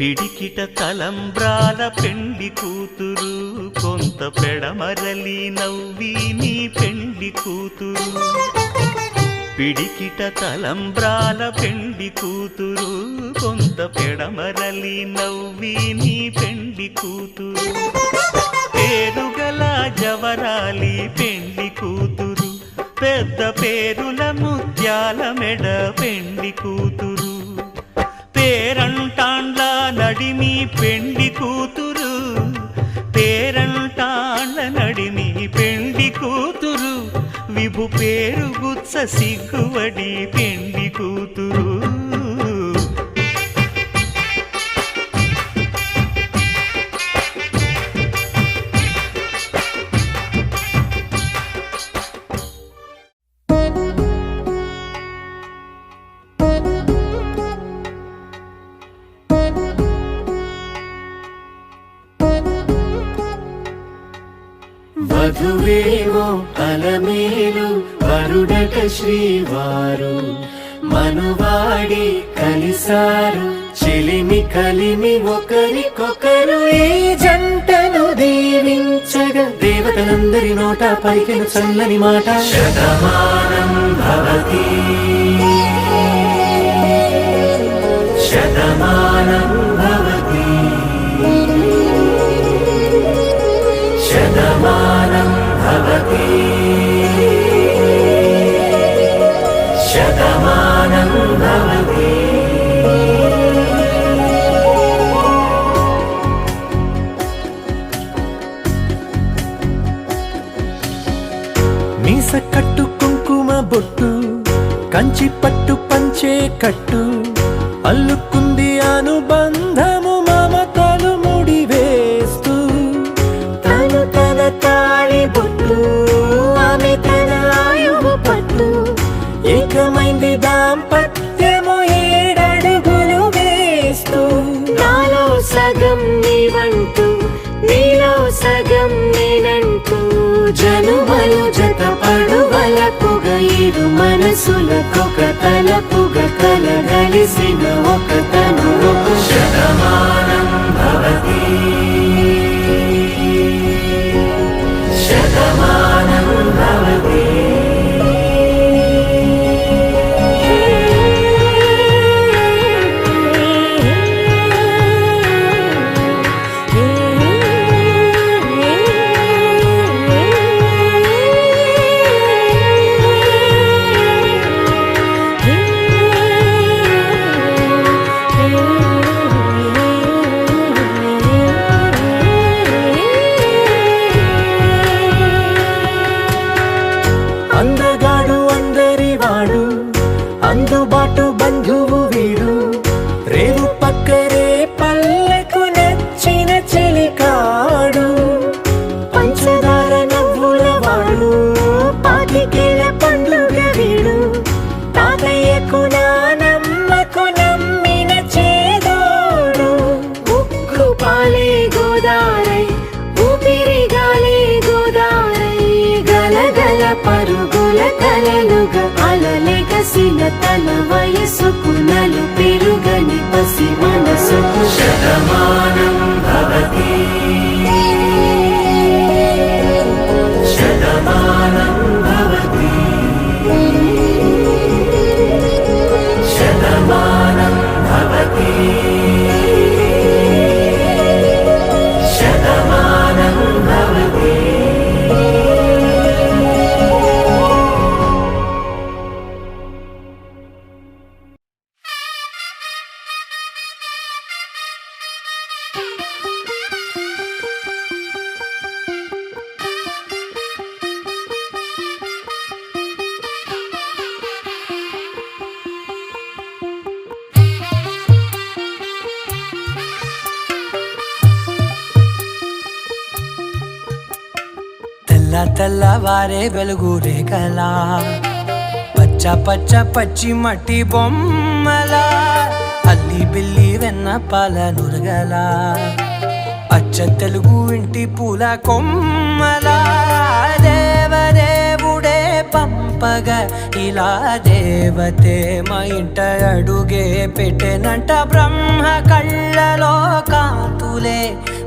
పిడికిట తలంబ్రాల పెండ్లి కూతురు, కొంత పెడమరలి నవ్వి నీ పెండ్లి కూతురు. పిడికిట తలంబ్రాల పెండ్లి కూతురు, కొంత పెడమరలి నవ్వి నీ పెండ్లి కూతురు. పేరుగల జవరాలి పెండ్లి కూతురు, పెద్ద పేరుల ముత్యాల మెడ పెండ్లి కూతురు. పేరంటాండ్ల నడిమి పెండ్లి కూతురు, పేరంటాండ్ల నడిమి పెండ్లి కూతురు. విభు పేరు గుత్స సిగ్గువడి పెండ్లి కూతురు. వధువేవో అలమేలు వరుడట శ్రీవారు, మనువాడి కలిసారు చెలిమి కలిమి ఒకరికొకరు. ఈ జంటను దీవించగా దేవతలందరి నోట పలికెను చల్లని మాట. శతమానం భవతి శతమానం భవతి శతమానం భవతి శతమానం భవతి. మీస కట్టు కుంకుమ బొట్టు, కంచి పట్టు పంచే కట్టు, అల్లుకుంది అనుబంధము మమతలు ముడివేస్తూ. తను తన తాళి బొట్టు, ఆమె తన ఆయువు పట్టు, ఏకమైంది దాంపత్యము 7 అడుగులు వేస్తూ. నాలో సగం నీవంటూ, నీలో సగం నేనంటూ, జనుమలు జతపడువల పొగ, 7 మనసులకొక తలపుగ కలగలిసిన ఒక తను ఒక. శతమానం భవతి శతమానం భవతి. అందగాడు అందరివాడు, అందుబాటు బంధువు వీడు, రేవు పక్కరే పల్లెకు నచ్చిన చెలికాడు. పంచదార నవ్వుల వాడు, 25 పండుగ వీడు, తాతయ్యకు నానమ్మకు నమ్మిన చేదోడు. ఉక్కు పాలే గోదారై, ఊపిరి గాలే గోదారై, గలగల పరుగుల కలలుగా అలలెగసిన తన వయసుకు నలు పెరుగని పసి మనసుకు. శతమానం భవతి శతమానం భవతి శతమానం భవతి శతమానం భవతి. తెల్లవారే వెలుగు రేఖలా, పచ్చ పచ్చ పచ్చి మట్టి బొమ్మలా, అల్లి బిల్లి వెన్న పాల నురగలా, అచ్చ తెలుగు ఇంటి పూల కొమ్మలా. దేవదేవుడే పంప పంపగా ఇలా దేవతే మా ఇంట అడుగే పెట్టెనంట బ్రహ్మ కళ్ళలో కాంతులే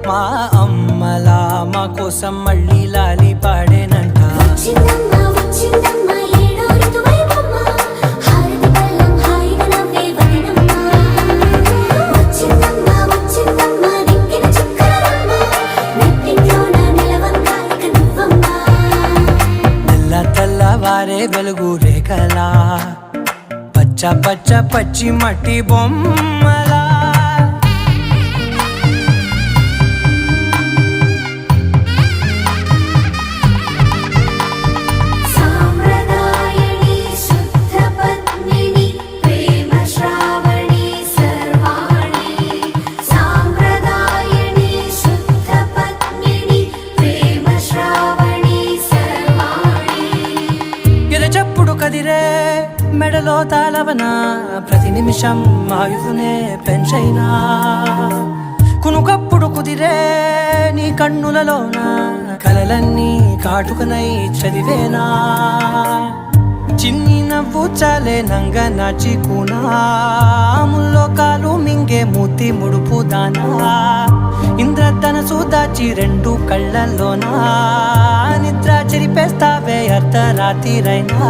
మా అమ్మలా మా కోసం మళ్ళీ లాలి పాడేనంట వచ్చిందమ్మ వచ్చిందమ్మ ఏడో ఋతువైవమ్మ హారతి పళ్ళం హాయిగా నవ్వే వదినమ్మ వచ్చిందమ్మ వచ్చిందమ్మ నెక్కిన చుక్కలమ్మ నెట్టింట్లోన నిలవంగా ఇక నువ్వమ్మ తెల్ల తెల్లవారే వెలుగు రేఖలా పచ్చ పచ్చ పచ్చి మట్టి బొమ్మలా సాంప్రదాయని శుద్ధ పద్మిని ప్రేమ శ్రావణి సర్వాణి సాంప్రదాయని శుద్ధ పద్మిని ప్రేమ శ్రావణి సర్వాణి ఎరచప్పుడు కదిరే మెడలో తాళవన ప్రతి నిమిషం ఆయుధునే పెంచైనా కునుకప్పుడు కుదిరే నీ కన్నులలోన కలలన్నీ కాటుకనై చదివేనా చిన్ని నవ్వు చాలే నంగ నాచి కూనాముల్లో కాలు మింగే మూతి ముడుపు దానా ఇంద్రధనసు దాచి రెండు కళ్ళల్లోనా నిద్ర చెరిపేస్తావే అర్ధరాత్రిరైనా